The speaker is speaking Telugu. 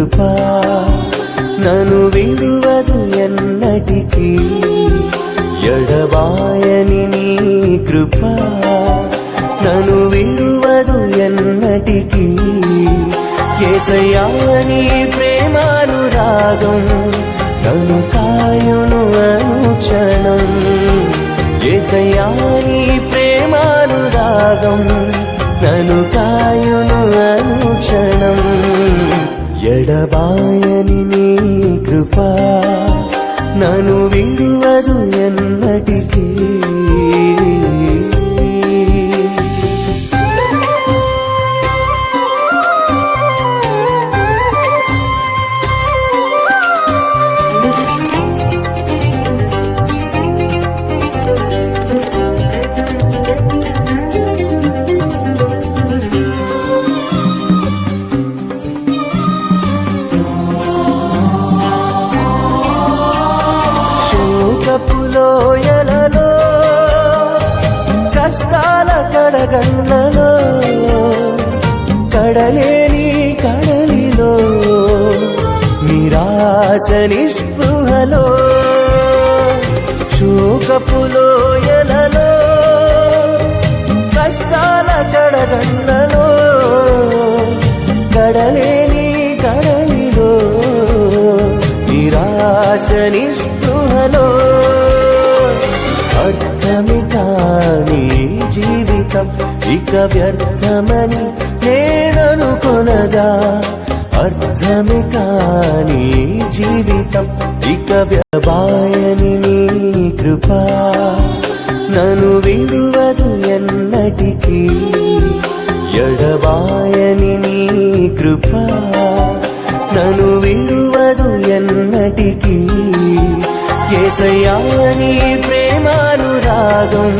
కృపా నన్ను విడువదు ఎన్నటికీ, ఎడబాయని నీ కృపా నన్ను విడువదు ఎన్నటికీ. యేసయ్యా నీ ప్రేమానురాగం నన్ను కాయును అనుక్షణం, యేసయ్యా నీ ప్రేమానురాగం నన్ను కాయును అనుక్షణం. ఎడబాయని నీ కృపా నన్ను విడువదు ఎన్నటికీ. లోయలలో కష్టాల కడగండ్లలో కడలేని కడలిలో నిరాశ నిస్పృహలో, శోకపు లోయలలో కష్టాల కడగండ్లలో కడలేని కడలిలో నిరాశ నిస్పృహలో, అర్థమి కాని జీవితం ఇక వ్యర్థమని నేననుకొనగా, అర్థమి కాని జీవితం ఇక వ్యబాయని నీ కృపా నన్ను విడువదు ఎన్నటికీ, ఎడబాయని నీ కృపా నన్ను విడువదు ఎన్నటికీ. యేసయ్యా నీ ప్రేమానురాగం